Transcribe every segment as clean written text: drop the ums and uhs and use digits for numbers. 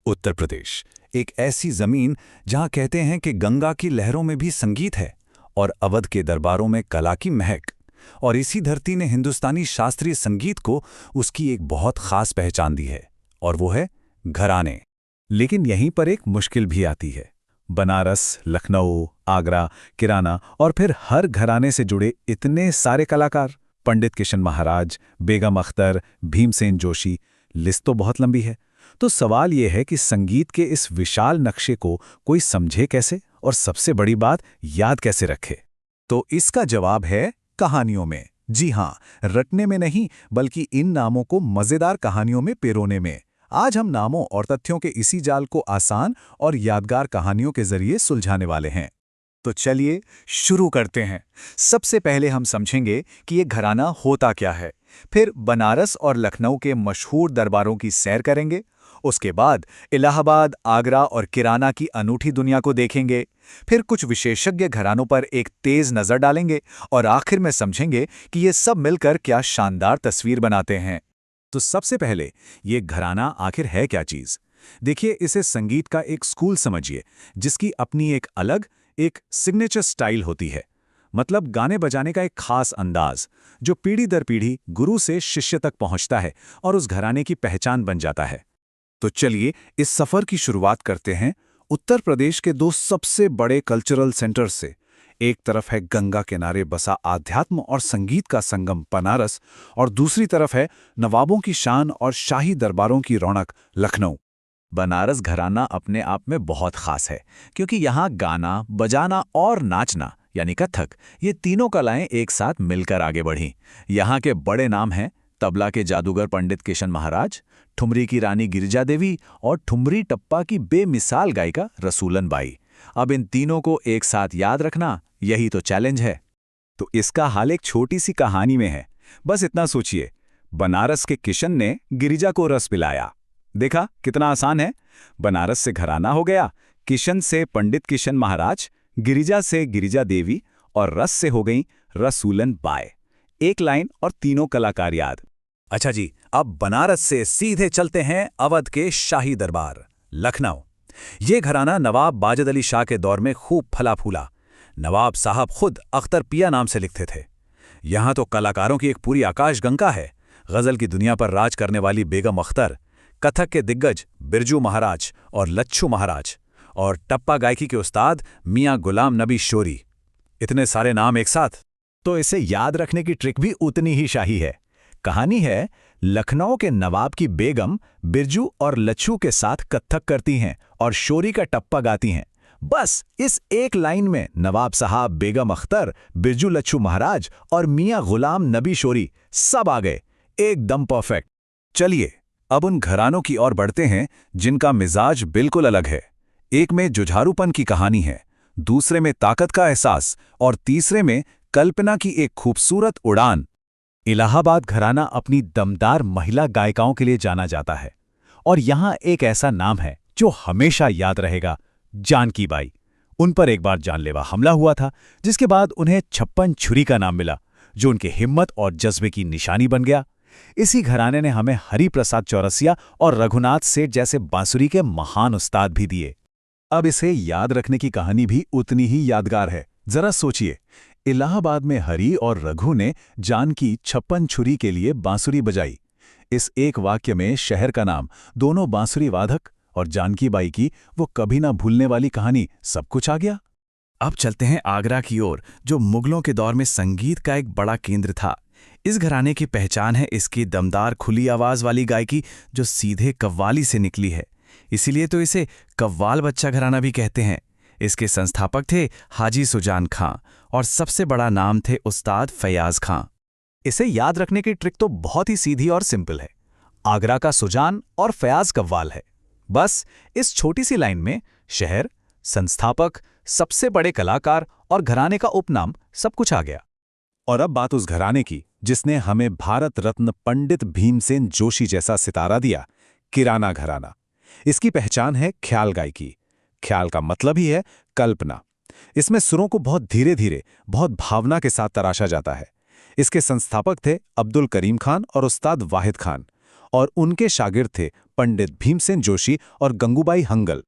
उत्तर प्रदेश, एक ऐसी जमीन जहां कहते हैं कि गंगा की लहरों में भी संगीत है और अवध के दरबारों में कला की महक। और इसी धरती ने हिंदुस्तानी शास्त्रीय संगीत को उसकी एक बहुत खास पहचान दी है, और वो है घराने। लेकिन यहीं पर एक मुश्किल भी आती है। बनारस, लखनऊ, आगरा, किराना और फिर हर घराने से जुड़े इतने सारे कलाकार, पंडित किशन महाराज, बेगम अख्तर, भीमसेन जोशी, लिस्ट तो बहुत लंबी है। तो सवाल यह है कि संगीत के इस विशाल नक्शे को कोई समझे कैसे, और सबसे बड़ी बात, याद कैसे रखे। तो इसका जवाब है कहानियों में। जी हां, रटने में नहीं, बल्कि इन नामों को मजेदार कहानियों में पिरोने में। आज हम नामों और तथ्यों के इसी जाल को आसान और यादगार कहानियों के जरिए सुलझाने वाले हैं। तो चलिए शुरू करते हैं। सबसे पहले हम समझेंगे कि ये घराना होता क्या है। फिर बनारस और लखनऊ के मशहूर दरबारों की सैर करेंगे। उसके बाद इलाहाबाद, आगरा और किराना की अनूठी दुनिया को देखेंगे। फिर कुछ विशेषज्ञ घरानों पर एक तेज नजर डालेंगे और आखिर में समझेंगे कि ये सब मिलकर क्या शानदार तस्वीर बनाते हैं। तो सबसे पहले, ये घराना आखिर है क्या चीज? देखिए, इसे संगीत का एक स्कूल समझिए, जिसकी अपनी एक अलग, एक सिग्नेचर स्टाइल होती है। मतलब गाने बजाने का एक खास अंदाज, जो पीढ़ी दर पीढ़ी गुरु से शिष्य तक पहुंचता है और उस घराने की पहचान बन जाता है। तो चलिए इस सफर की शुरुआत करते हैं उत्तर प्रदेश के दो सबसे बड़े कल्चरल सेंटर्स से। एक तरफ है गंगा किनारे बसा आध्यात्म और संगीत का संगम बनारस, और दूसरी तरफ है नवाबों की शान और शाही दरबारों की रौनक लखनऊ। बनारस घराना अपने आप में बहुत खास है, क्योंकि यहाँ गाना, बजाना और नाचना यानी कथक, ये तीनों कलाएं एक साथ मिलकर आगे बढ़ीं। यहाँ के बड़े नाम हैं तबला के जादूगर पंडित किशन महाराज, ठुमरी की रानी गिरिजा देवी और ठुमरी टप्पा की बेमिसाल गायिका रसूलन बाई। अब इन तीनों को एक साथ याद रखना, यही तो चैलेंज है। तो इसका हाल एक छोटी सी कहानी में है। बस इतना सोचिए, बनारस के किशन ने गिरिजा को रस पिलाया। देखा कितना आसान है। बनारस से घराना हो गया, किशन से पंडित किशन महाराज, गिरिजा से गिरिजा देवी, और रस से हो गई रसूलन बाई। एक लाइन और तीनों कलाकार याद। अच्छा जी, अब बनारस से सीधे चलते हैं अवध के शाही दरबार लखनऊ। ये घराना नवाब बाजद अली शाह के दौर में खूब फला फूला। नवाब साहब खुद अख्तर पिया नाम से लिखते थे। यहाँ तो कलाकारों की एक पूरी आकाशगंगा है। गजल की दुनिया पर राज करने वाली बेगम अख्तर, कथक के दिग्गज बिरजू महाराज और लच्छू महाराज, और टप्पा गायकी के उस्ताद मियां गुलाम नबी शोरी। इतने सारे नाम एक साथ, तो इसे याद रखने की ट्रिक भी उतनी ही शाही है। कहानी है, लखनऊ के नवाब की बेगम बिरजू और लच्छू के साथ कथक करती हैं और शोरी का टप्पा गाती हैं। बस इस एक लाइन में नवाब साहब, बेगम अख्तर, बिरजू लच्छू महाराज और मियां गुलाम नबी शोरी सब आ गए, एकदम परफेक्ट। चलिए अब उन घरानों की ओर बढ़ते हैं जिनका मिजाज बिल्कुल अलग है। एक में जुझारूपन की कहानी है, दूसरे में ताकत का एहसास, और तीसरे में कल्पना की एक खूबसूरत उड़ान। इलाहाबाद घराना अपनी दमदार महिला गायिकाओं के लिए जाना जाता है, और यहाँ एक ऐसा नाम है जो हमेशा याद रहेगा, जानकी बाई। उन पर एक बार जानलेवा हमला हुआ था, जिसके बाद उन्हें 56 छुरी का नाम मिला, जो उनके हिम्मत और जज्बे की निशानी बन गया। इसी घराने ने हमें हरि प्रसाद चौरसिया और रघुनाथ सेठ जैसे बांसुरी के महान उस्ताद भी दिए। अब इसे याद रखने की कहानी भी उतनी ही यादगार है। जरा सोचिए, इलाहाबाद में हरि और रघु ने जानकी 56 छुरी के लिए बांसुरी बजाई। इस एक वाक्य में शहर का नाम, दोनों बांसुरी वादक और जानकी बाई की वो कभी ना भूलने वाली कहानी, सब कुछ आ गया। अब चलते हैं आगरा की ओर, जो मुगलों के दौर में संगीत का एक बड़ा केंद्र था। इस घराने की पहचान है इसकी दमदार खुली आवाज वाली गायकी, जो सीधे कव्वाली से निकली है। इसीलिए तो इसे कव्वाल बच्चा घराना भी कहते हैं। इसके संस्थापक थे हाजी सुजान खां, और सबसे बड़ा नाम थे उस्ताद फयाज खां। इसे याद रखने की ट्रिक तो बहुत ही सीधी और सिंपल है। आगरा का सुजान और फयाज कव्वाल है। बस इस छोटी सी लाइन में शहर, संस्थापक, सबसे बड़े कलाकार और घराने का उपनाम, सब कुछ आ गया। और अब बात उस घराने की जिसने हमें भारत रत्न पंडित भीमसेन जोशी जैसा सितारा दिया, किराना घराना। इसकी पहचान है ख्याल गायकी। ख्याल का मतलब ही है कल्पना। इसमें सुरों को बहुत धीरे धीरे, बहुत भावना के साथ तराशा जाता है। इसके संस्थापक थे अब्दुल करीम खान और उस्ताद वाहिद खान, और उनके शागिर्द थे पंडित भीमसेन जोशी और गंगूबाई हंगल।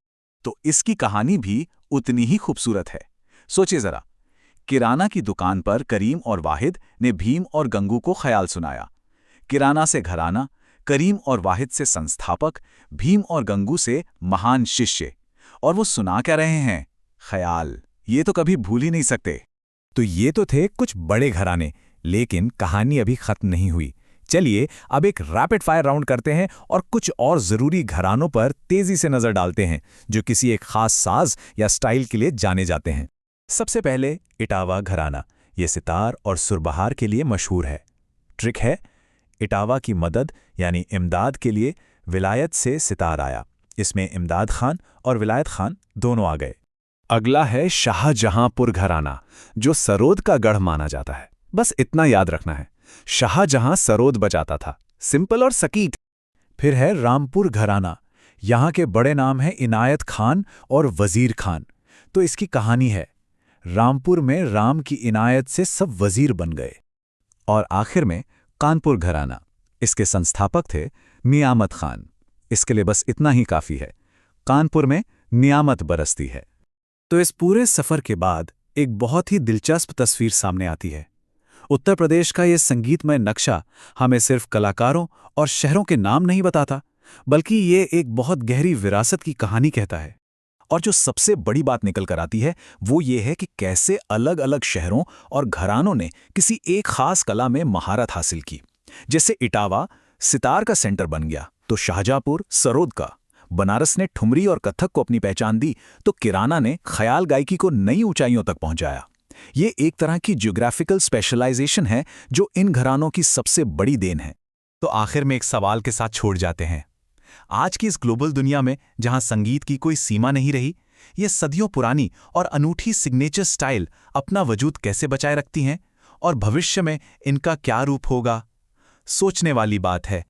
तो इसकी कहानी भी उतनी ही खूबसूरत है। सोचिए जरा, किराना की दुकान पर करीम और वाहिद ने भीम और गंगू को ख्याल सुनाया। किराना से घराना, करीम और वाहिद से संस्थापक, भीम और गंगू से महान शिष्य। और वो सुना क्या रहे हैं? ख्याल। ये तो कभी भूल ही नहीं सकते। तो ये तो थे कुछ बड़े घराने, लेकिन कहानी अभी खत्म नहीं हुई। चलिए अब एक रैपिड फायर राउंड करते हैं और कुछ और जरूरी घरानों पर तेजी से नजर डालते हैं जो किसी एक खास साज या स्टाइल के लिए जाने जाते हैं। सबसे पहले इटावा घराना। ये सितार और सुरबहार के लिए मशहूर है। ट्रिक है, इटावा की मदद यानी इमदाद के लिए विलायत से सितार आया। इसमें इमदाद खान और विलायत खान दोनों आ गए। अगला है शाहजहांपुर घराना, जो सरोद का गढ़ माना जाता है। बस इतना याद रखना है, शाहजहां सरोद बचाता था। सिंपल और सकीट। फिर है रामपुर घराना। यहाँ के बड़े नाम हैं इनायत खान और वजीर खान। तो इसकी कहानी है, रामपुर में राम की इनायत से सब वजीर बन गए। और आखिर में कानपुर घराना। इसके संस्थापक थे नियामत खान। इसके लिए बस इतना ही काफी है, कानपुर में नियामत बरसती है। तो इस पूरे सफर के बाद एक बहुत ही दिलचस्प तस्वीर सामने आती है। उत्तर प्रदेश का ये संगीतमय नक्शा हमें सिर्फ कलाकारों और शहरों के नाम नहीं बताता, बल्कि ये एक बहुत गहरी विरासत की कहानी कहता है। और जो सबसे बड़ी बात निकल कर आती है वो ये है कि कैसे अलग अलग शहरों और घरानों ने किसी एक खास कला में महारत हासिल की। जैसे इटावा सितार का सेंटर बन गया, तो शाहजहांपुर सरोद का। बनारस ने ठुमरी और कथक को अपनी पहचान दी, तो किराना ने ख्याल गायकी को नई ऊंचाइयों तक पहुंचाया। ये एक तरह की ज्योग्राफिकल स्पेशलाइजेशन है जो इन घरानों की सबसे बड़ी देन है। तो आखिर में एक सवाल के साथ छोड़ जाते हैं। आज की इस ग्लोबल दुनिया में जहां संगीत की कोई सीमा नहीं रही, ये सदियों पुरानी और अनूठी सिग्नेचर स्टाइल अपना वजूद कैसे बचाए रखती हैं, और भविष्य में इनका क्या रूप होगा? सोचने वाली बात है।